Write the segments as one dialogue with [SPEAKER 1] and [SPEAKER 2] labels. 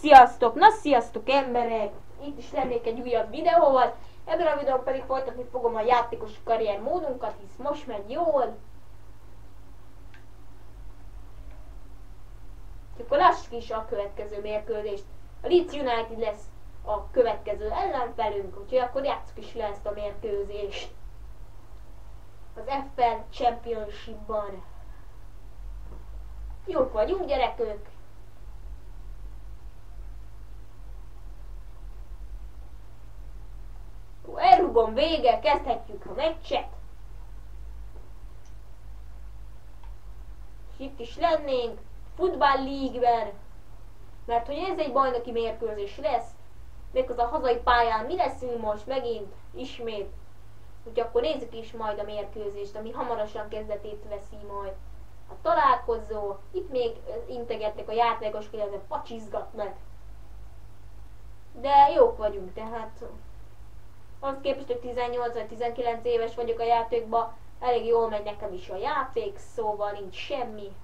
[SPEAKER 1] Sziasztok! Na sziasztok emberek! Itt is lennék egy újabb videóval. Ebben a videóban pedig folytatni fogom a játékos karrier módunkat, hisz most megy jól. Akkor lássuk is a következő mérkőzést. A Leeds United lesz a következő ellenfelünk, úgyhogy akkor játsszuk is le ezt a mérkőzést. Az FPL Championshipban. Jók vagyunk, gyerekök! Elrugom vége, kezdhetjük a meccset. És itt is lennénk Football League-ben, mert hogy ez egy bajnoki mérkőzés lesz, méghozzá a hazai pályán mi leszünk most megint, ismét. Úgyhogy akkor nézzük is majd a mérkőzést, ami hamarosan kezdetét veszi majd. A találkozó, itt még integetnek a játékosok, illetve pacsizgatnak. De jók vagyunk, tehát az képest, hogy 18 vagy 19 éves vagyok a játékban, elég jól megy nekem is a játék, szóval nincs semmi.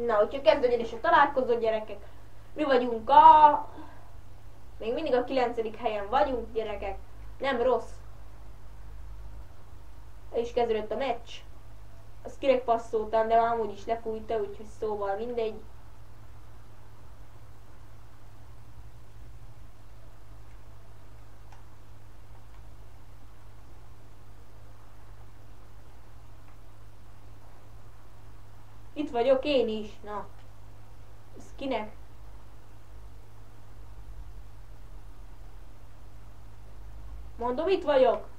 [SPEAKER 1] Na, úgyhogy kezdődjön is a találkozó, gyerekek. Mi vagyunk még mindig a 9. helyen vagyunk, gyerekek. Nem rossz. El is kezdődött a meccs. Azt kirek passzoltam, de már amúgy is lefújta, úgyhogy szóval mindegy. Itt vagyok én is, na. Ez kinek? Mondom, itt vagyok.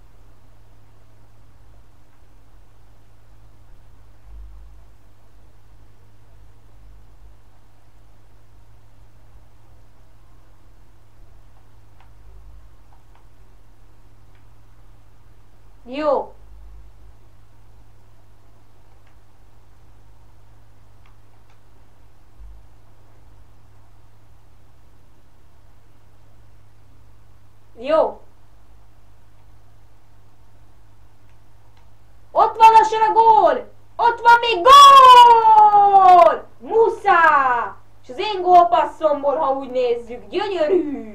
[SPEAKER 1] Jó. Jó. Ott van lassan a gól! Ott van még gól! Muszá! És az én gólpasszomból, ha úgy nézzük, gyönyörű!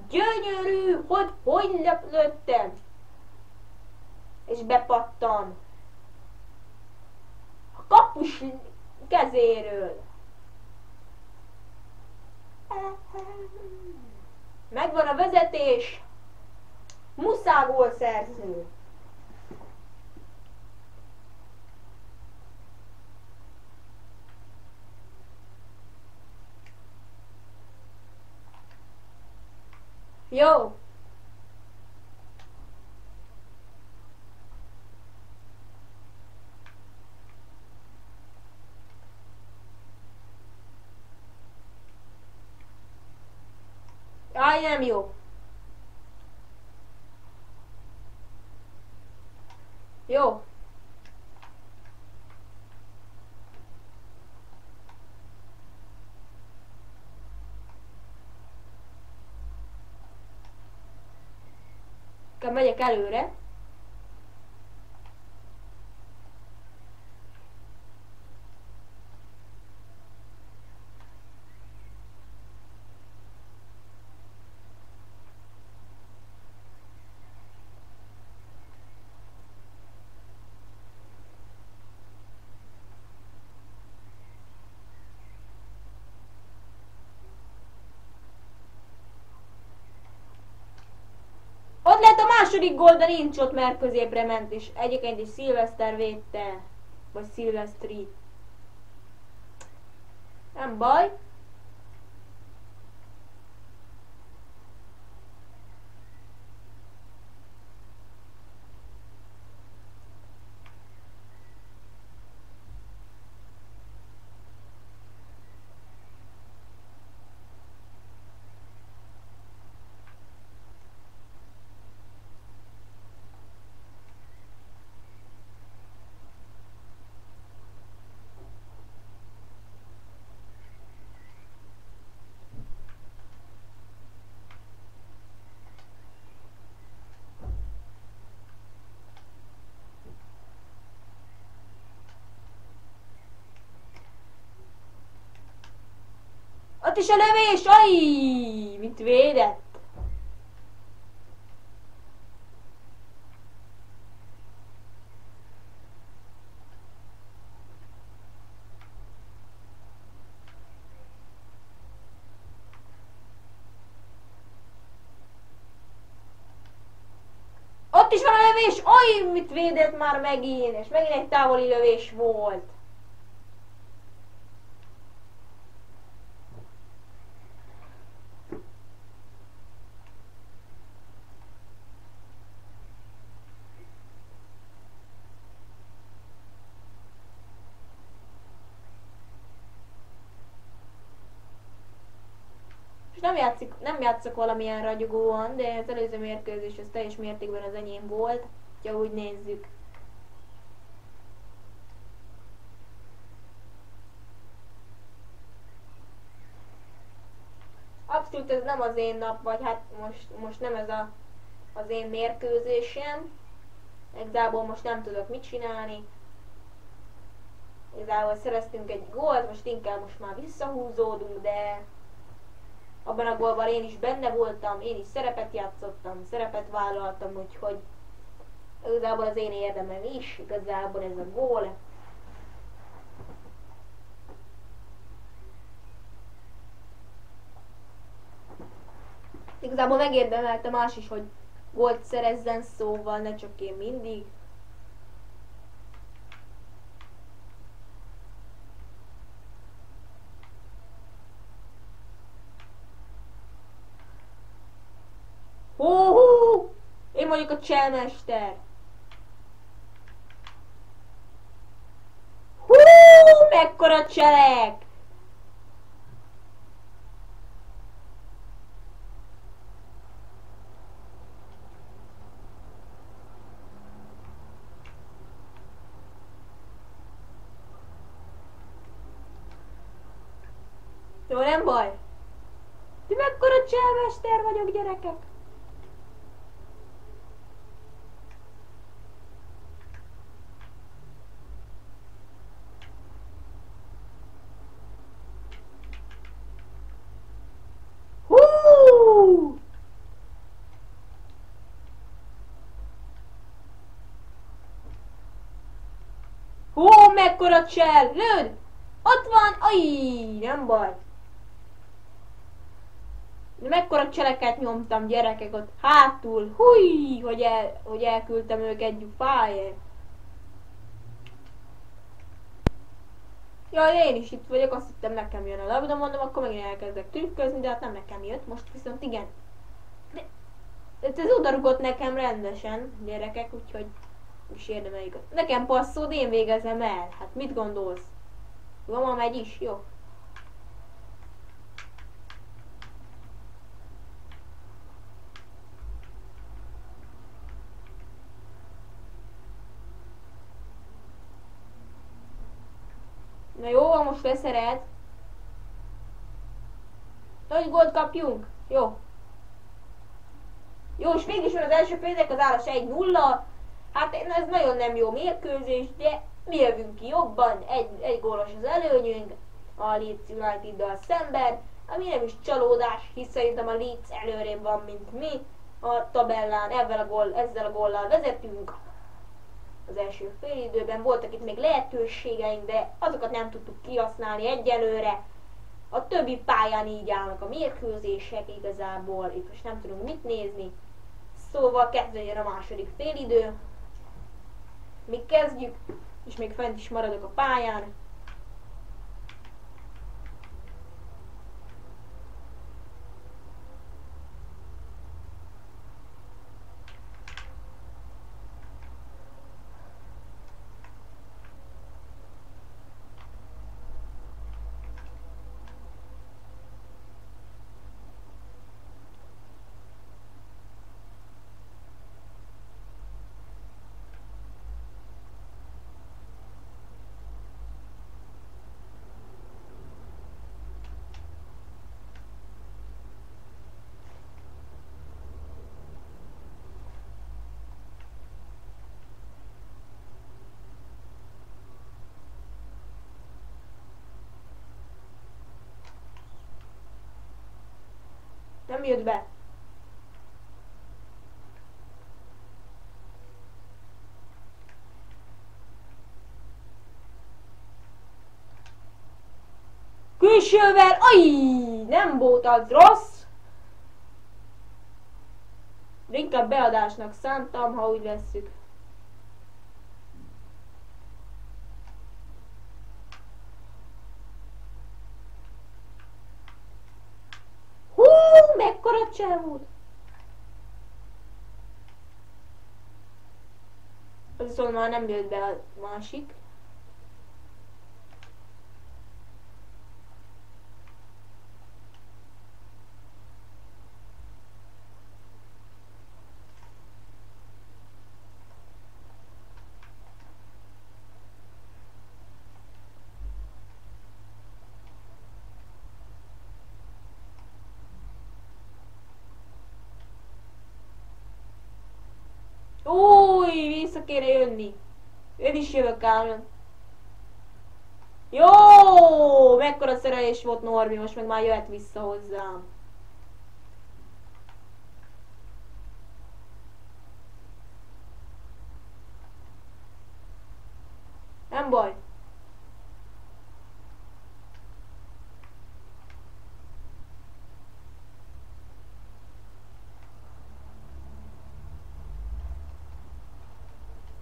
[SPEAKER 1] Gyönyörű! Hogy lőttem? És bepattan. A kapus kezéről. Megvan a vezetés. Muszá gólszerző. Jó. Jaj, nem jó. Jó. Megyek előre. Ott lett a második gól, de nincs ott, mert középre ment, és egyébként is Szilveszter védte. Vagy Szilvesztri. Nem baj. Ott is a lövés! Aj! Mit védett? Ott is van a lövés! Aj! Mit védett már megint? És megint egy távoli lövés volt. És nem játszok valamilyen ragyogóan, de az előző mérkőzés az teljes mértékben az enyém volt, ha úgy nézzük. Abszolút ez nem az én nap, vagy hát most nem ez az én mérkőzésem. Igazából most nem tudok mit csinálni. Igazából szereztünk egy gólt, most inkább most már visszahúzódunk, de abban a gólban én is benne voltam, én is szerepet játszottam, szerepet vállaltam, úgyhogy igazából az én érdemem is, igazából ez a gól. Igazából megérdemelte más is, hogy gólt szerezzen, szóval ne csak én mindig. Hú! Én vagyok a cselmester! Hú! Mekkora cselek! Jó, nem baj. Ti mekkora cselmester vagyok, gyerekek? Hú! Hú, mekkora csel! Lőd! Ott van! Ajj, nem baj. De mekkora cseleket nyomtam, gyerekek, ott hátul. Húj, hogy elküldtem őket gyufáért. Jaj, én is itt vagyok, azt hittem nekem jön a labda, mondom, akkor megint elkezdek trükközni, de hát nem nekem jött, most viszont igen. De ez odarugott nekem rendesen, gyerekek, úgyhogy is érdemeljük. Nekem passzol, én végezem el. Hát mit gondolsz? Jó, ma megy is, jó. Na jó, most leszered. Nagy gólt kapjunk? Jó. Jó, és mégis van az első félidők, az állás 1-0. Hát ez nagyon nem jó mérkőzés, de mi jövünk ki jobban. Egy gólos az előnyünk a Leeds United-dal szemben, ami nem is csalódás, hisz szerintem a Leeds előrébb van, mint mi. A tabellán ezzel a góllal vezetünk. Az első félidőben voltak itt még lehetőségeink, de azokat nem tudtuk kihasználni egyelőre. A többi pályán így állnak a mérkőzések igazából, itt most nem tudunk mit nézni. Szóval kezdődjön a második félidő. Még kezdjük, és még fent is maradok a pályán. jött be. Külsővel, aj, nem volt az rossz. De inkább beadásnak szántam, ha úgy vesszük. Hú, mekkora cseh volt. Az viszont már nem jött be a másik. Új, vissza kéne jönni. Én is jövök ám. Jó, mekkora szerelés volt Norbi, most meg már jöhet vissza hozzám. Nem baj.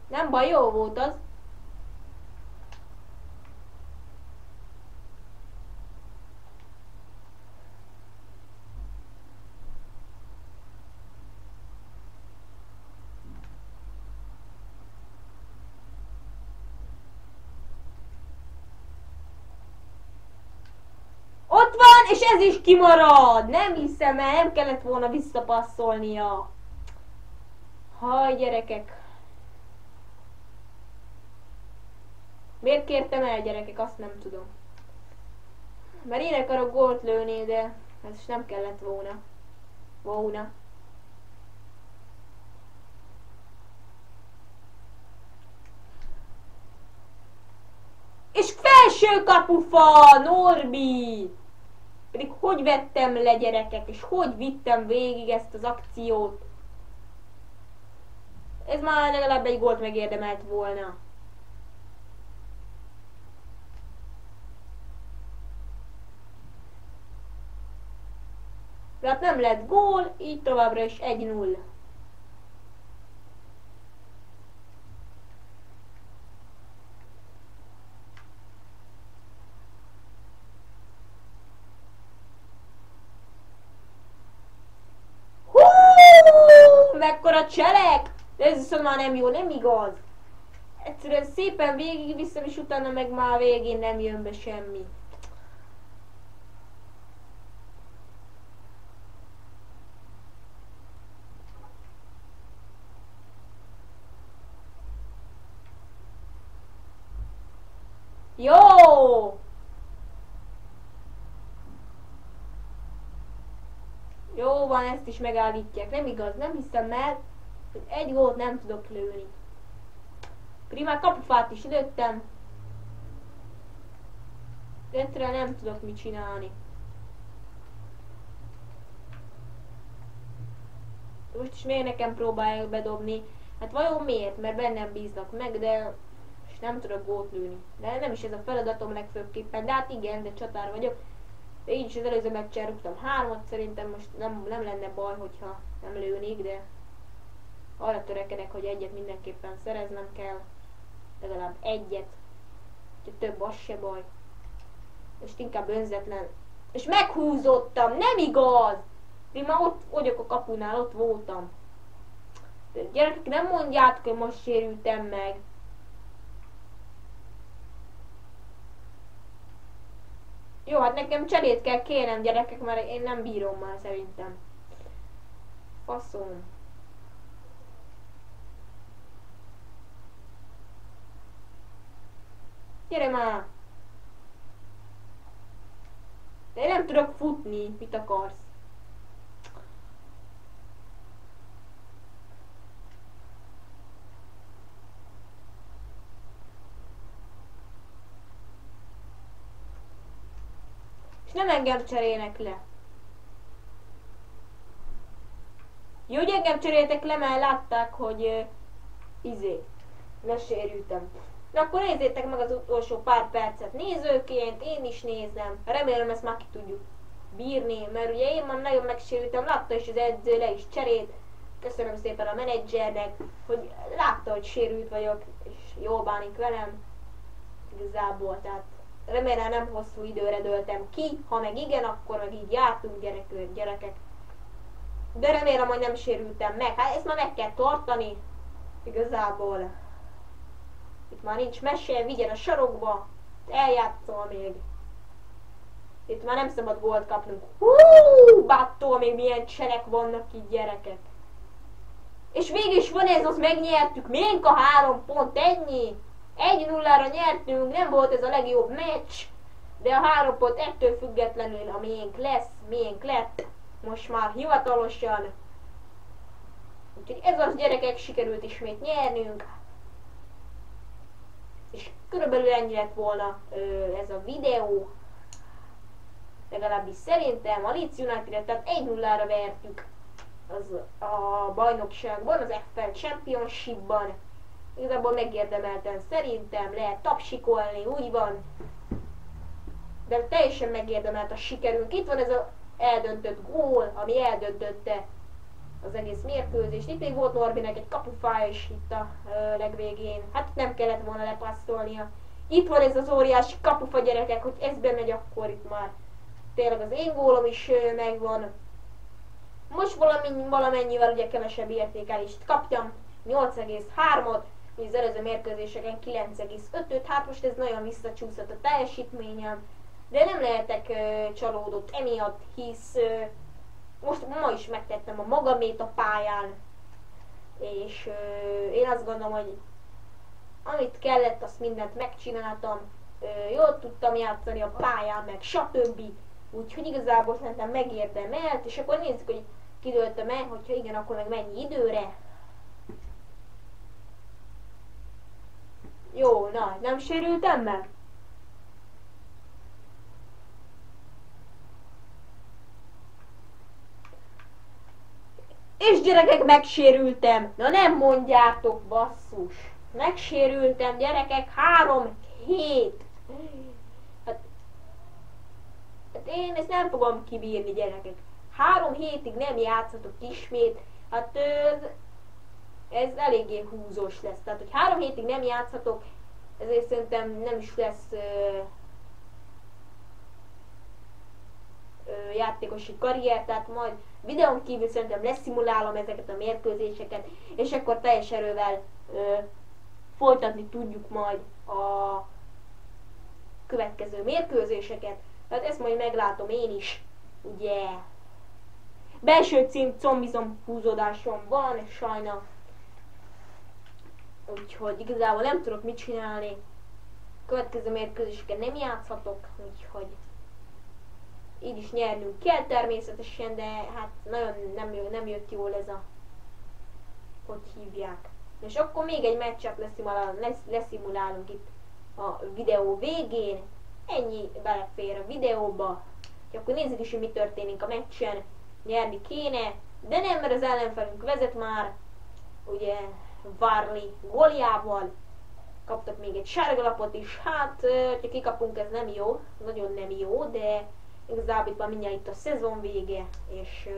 [SPEAKER 1] Nem baj, jó volt az. Ott van, és ez is kimarad. Nem hiszem el, nem kellett volna visszapasszolnia. Haj, gyerekek. Miért kértem el, gyerekek, azt nem tudom. Mert én akarok gólt lőni, de ez is nem kellett volna. És felső kapufa, Norbi! Pedig hogy vettem le, gyerekek, és hogy vittem végig ezt az akciót? Ez már legalább egy gólt megérdemelt volna. De hát nem lett gól, így továbbra is 1-0. Mekkora cselek! De ez viszont már nem jó, nem igaz. Egyszerűen szépen végigviszem, és utána meg már végén nem jön be semmi. Jó! Jó van, ezt is megállítják. Nem igaz, nem hiszem el, hogy egy gólt nem tudok lőni. Pedig már kapufát is lőttem. De egyszerűen nem tudok mit csinálni. Most is miért nekem próbálják bedobni? Hát vajon miért? Mert bennem bíznak meg, de és nem tudok gólt lőni. De nem is ez a feladatom legfőképpen. De hát igen, de csatár vagyok. De így is az előző meccsen rúgtam 3-at, szerintem most nem lenne baj, hogyha nem lőnék, de arra törekedek, hogy egyet mindenképpen szereznem kell. Legalább egyet. Ha több, az se baj. Most inkább önzetlen. És meghúzottam, nem igaz! Én már ott vagyok a kapunál, ott voltam. De gyerekek, nem mondjátok, hogy most sérültem meg. Jó, hát nekem cserét kell kérnem, gyerekek, mert én nem bírom már szerintem. Faszom. Gyere már! De én nem tudok futni, mit akarsz? És nem engem cserélnek le. Jó, hogy engem cseréltek le, mert látták, hogy lesérültem. Na akkor nézzétek meg az utolsó pár percet nézőként, én is nézem. Remélem ezt már ki tudjuk bírni, mert ugye én már nagyon megsérültem, látta is az edző, le is cserélt. Köszönöm szépen a menedzsernek, hogy látta, hogy sérült vagyok, és jól bánik velem. Igazából, tehát remélem nem hosszú időre dőltem ki, ha meg igen, akkor meg így jártunk gyerekek. De remélem, hogy nem sérültem meg. Hát ezt már meg kell tartani. Igazából. Itt már nincs mese, vigyen a sarokba. Eljátszol még. Itt már nem szabad gólt kapnunk. Báttól még milyen cselek vannak itt gyerekek. És végül is van ez, azt megnyertük. Miénk a 3 pont, ennyi. 1-0-ra nyertünk, nem volt ez a legjobb meccs. De a 3 pont ettől függetlenül a miénk lett. Most már hivatalosan. Úgyhogy ez az gyerekek, sikerült ismét nyernünk. És körülbelül ennyi lett volna ez a videó. Legalábbis szerintem a Leeds United-et, tehát 1-0-ra vertük az a bajnokságban, az FL Championship-ban. Igazából megérdemelten szerintem, lehet tapsikolni, úgy van. De teljesen megérdemelt a sikerünk. Itt van ez az eldöntött gól, ami eldöntötte az egész mérkőzést. Itt még volt Norbinek egy kapufája is itt a legvégén. Hát nem kellett volna lepasszolnia. Itt van ez az óriási kapufa gyerekek, hogy ez bemegy, akkor itt már tényleg az én gólom is megvan. Most valamennyivel ugye kevesebb értékelést kaptam. 8,3-ot, az előző mérkőzéseken 9,5-öt. Hát most ez nagyon visszacsúszott a teljesítményem. De nem lehetek csalódott emiatt, hisz most ma is megtettem a magamét a pályán, és én azt gondolom, hogy amit kellett, azt mindent megcsináltam, jól tudtam játszani a pályán, meg stb. Úgyhogy igazából szerintem megérdemelt, és akkor nézzük, hogy kidőltem el, hogyha igen, akkor meg mennyi időre. Jó, na, nem sérültem meg? És gyerekek, megsérültem. Na nem mondjátok, basszus. Megsérültem, gyerekek, 3 hét. Hát én ezt nem fogom kibírni, gyerekek. 3 hétig nem játszhatok ismét. Hát ez eléggé húzós lesz. Tehát, hogy 3 hétig nem játszhatok, ezért szerintem nem is lesz játékosi karrier, tehát majd videón kívül szerintem leszimulálom ezeket a mérkőzéseket, és akkor teljes erővel folytatni tudjuk majd a következő mérkőzéseket. Tehát ezt majd meglátom én is, ugye. Belső cím combizom húzódásom van, sajna. Úgyhogy igazából nem tudok mit csinálni. Következő mérkőzéseket nem játszhatok, úgyhogy így is nyernünk kell természetesen, de hát nagyon nem jött jól ez a, hogy hívják. És akkor még egy meccset leszimulálunk itt a videó végén. Ennyi belefér a videóba. És akkor nézzük is, hogy mi történik a meccsen. Nyerni kéne, de nem, mert az ellenfelünk vezet már. Ugye Varley góljával. Kaptak még egy sárgalapot is. Hát, ha kikapunk, ez nem jó. Nagyon nem jó, de igazából itt van mindjárt itt a szezon vége, és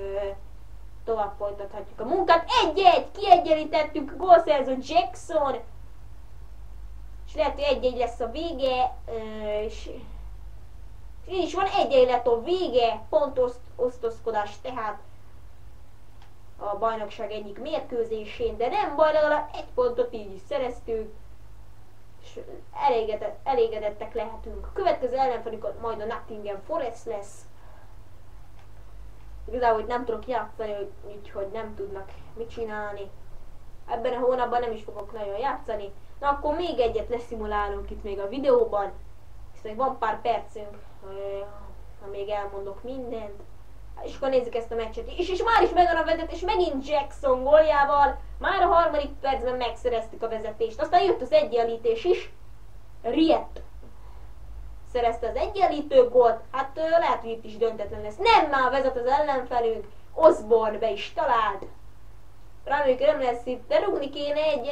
[SPEAKER 1] tovább folytathatjuk a munkát. 1-1! Kiegyenlítettük, gólszerző Jackson! És lehet, hogy 1-1 lesz a vége, és így is van, 1-1 lett a vége, pontosztozkodás tehát a bajnokság egyik mérkőzésén, de nem baj, legalább 1 pontot így is szereztünk, és elégedettek lehetünk. A következő ellenfelünk majd a Nottingham Forest lesz. Igazából, hogy nem tudok játszani, úgyhogy nem tudnak mit csinálni. Ebben a hónapban nem is fogok nagyon játszani. Na akkor még egyet leszimulálunk itt még a videóban. Hiszen van pár percünk, ha még elmondok mindent. És akkor nézzük ezt a meccset. És már is megvan a vezetés, megint Jackson góljával. Már a 3. percben megszereztük a vezetést. Aztán jött az egyenlítés is. Riet szerezte az egyenlítő gólt. Hát lehet, hogy itt is döntetlen lesz. Nem, már vezet az ellenfelünk. Osborne be is talált. Reméljük nem lesz itt, de rúgni kéne egy